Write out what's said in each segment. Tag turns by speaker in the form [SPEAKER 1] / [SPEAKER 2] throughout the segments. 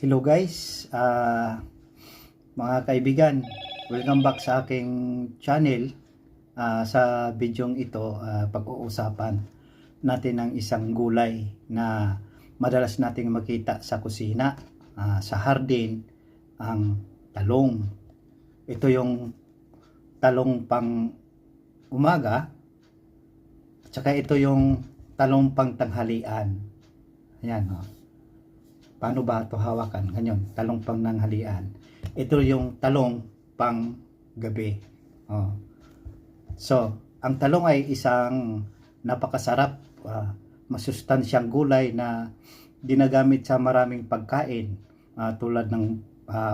[SPEAKER 1] Hello guys, mga kaibigan, welcome back sa aking channel. Sa bidyong ito, pag-uusapan natin ng isang gulay na madalas nating makita sa kusina, sa hardin, ang talong. Ito yung talong pang umaga, at saka ito yung talong pang tanghalian. Ayan, oh. Paano ba ito hawakan? Ganyan, talong pang nanghalian. Ito yung talong pang gabi. Oh. So, ang talong ay isang napakasarap, masustansyang gulay na ginagamit sa maraming pagkain, tulad ng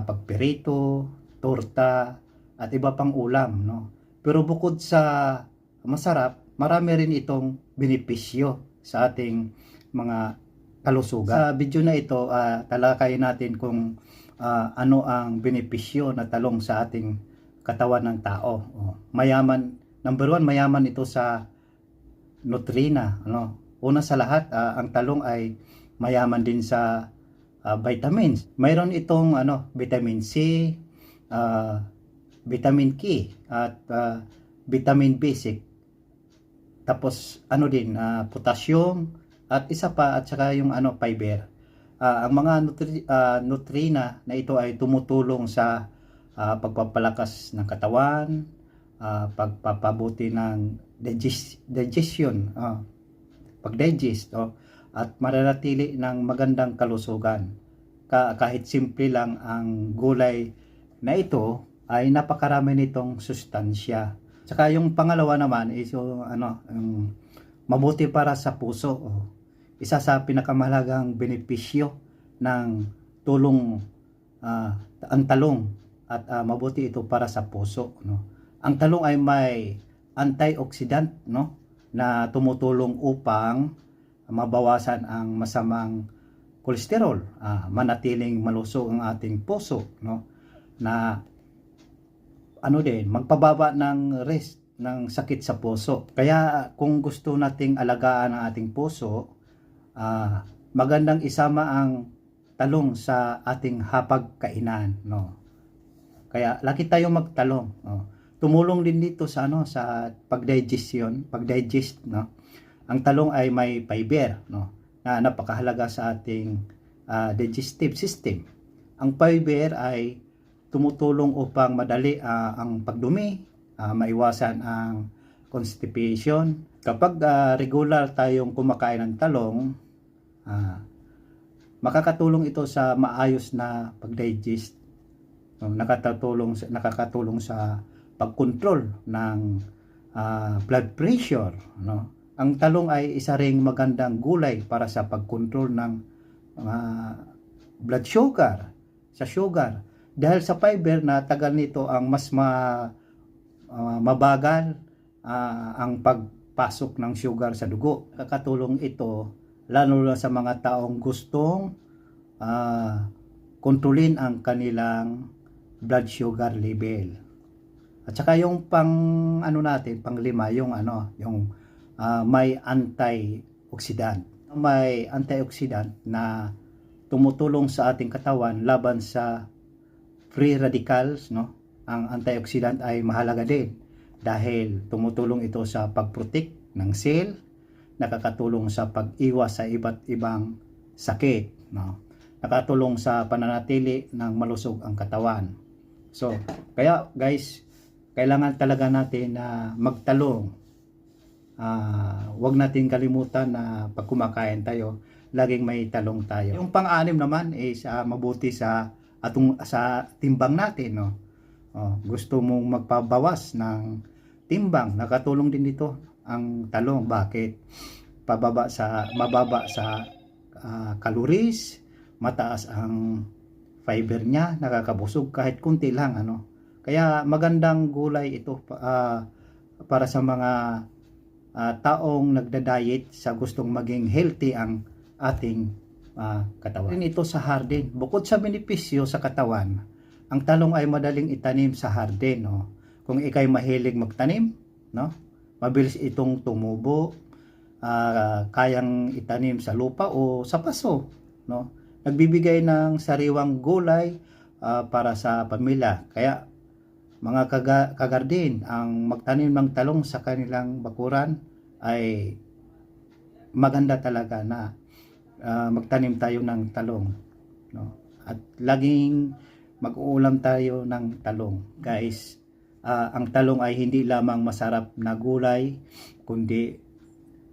[SPEAKER 1] pagpirito, torta, at iba pang ulam. No? Pero bukod sa masarap, marami rin itong benepisyo sa ating mga kalusugan. Sa video na ito, talakayin natin kung ano ang benepisyo na talong sa ating katawan ng tao. Mayaman, number one, mayaman ito sa nutrina. Una sa lahat, ang talong ay mayaman din sa vitamins. Mayroon itong vitamin C, vitamin K, at vitamin B6. Tapos potassium, at isa pa, at saka yung fiber. Ang mga nutrina na ito ay tumutulong sa pagpapalakas ng katawan, pagpapabuti ng digestion, pag-digest, at mananatili ng magandang kalusugan. Kahit simple lang ang gulay na ito, ay napakarami nitong sustansya. Saka yung pangalawa naman is yung mabuti para sa puso. Isa sa pinakamahalagang benepisyo ng tulong ang talong, at mabuti ito para sa puso. Ang talong ay may antioxidant, na tumutulong upang mabawasan ang masamang kolesterol, manatiling malusog ang ating puso, na magpababa ng risk ng sakit sa puso. Kaya kung gusto nating alagaan ang ating puso, magandang isama ang talong sa ating hapagkainan. Kaya lagi tayong magtalong. Tumulong din dito sa sa pagdigest. Ang talong ay may fiber, na napakahalaga sa ating digestive system. Ang fiber ay tumutulong upang madali ang pagdumi, maiwasan ang constipation. Kapag regular tayong kumakain ng talong, makakatulong ito sa maayos na pag-digest. Nakakatulong sa pag-control ng blood pressure. Ang talong ay isa ring magandang gulay para sa pag-control ng blood sugar, dahil sa fiber na tagal nito ang mas mabagal ang pagpasok ng sugar sa dugo. Kakatulong ito lalo na sa mga taong gustong kontrolin ang kanilang blood sugar level. At saka yung panglima, yung may antioxidant. May antioxidant na tumutulong sa ating katawan laban sa free radicals. Ang antioxidant ay mahalaga din dahil tumutulong ito sa pag-protect ng cell, nakakatulong sa pag-iwas sa iba't ibang sakit, nakatulong sa pananatili ng malusog ang katawan. So, kaya guys, kailangan talaga natin na magtalong. Huwag natin kalimutan na pag kumakain tayo, laging may talong tayo. Yung pang-anim naman is mabuti sa timbang natin. Gusto mong magpabawas ng timbang, nakatulong din dito ang talong. Bakit? Mababa sa calories, mataas ang fiber niya, nakakabusog kahit kunti lang. Kaya magandang gulay ito para sa mga taong nagda-diet sa gustong maging healthy ang ating katawan. Ito sa hardin. Bukod sa benepisyo sa katawan, ang talong ay madaling itanim sa hardin. Kung ikay mahilig magtanim, mabilis itong tumubo, kayang itanim sa lupa o sa paso, nagbibigay ng sariwang gulay para sa pamilya. Kaya mga kagardin, ang magtanim ng talong sa kanilang bakuran ay maganda talaga na magtanim tayo ng talong, no? At laging mag-uulam tayo ng talong, guys. Ang talong ay hindi lamang masarap na gulay, kundi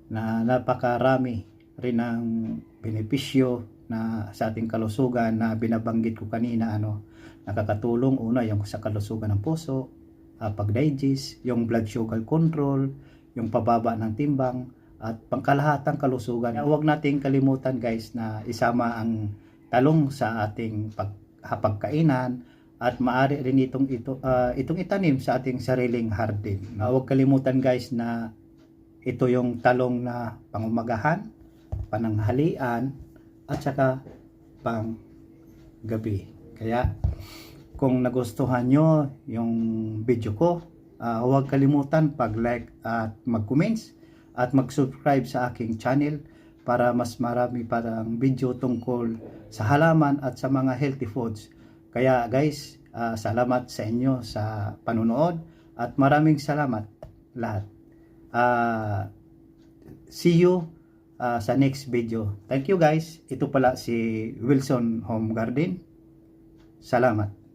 [SPEAKER 1] na napakarami rin ng benepisyo na sa ating kalusugan na binabanggit ko kanina. Nakakatulong una yung sa kalusugan ng puso, pag-digest, yung blood sugar control, yung pababa ng timbang, at pangkalahatang kalusugan. Huwag nating kalimutan, guys, na isama ang talong sa ating pagkainan, at maaari rin itong itanim sa ating sariling hardin. Huwag kalimutan, guys, na ito yung talong na pangumagahan, pananghalian, at saka pang gabi. Kaya kung nagustuhan nyo yung video ko, huwag kalimutan pag-like at mag-comments at mag-subscribe sa aking channel para mas marami parang video tungkol sa halaman at sa mga healthy foods. Kaya guys, salamat sa inyo sa panunood at maraming salamat lahat. See you sa next video. Thank you guys. Ito pala si Wilson Home Garden. Salamat.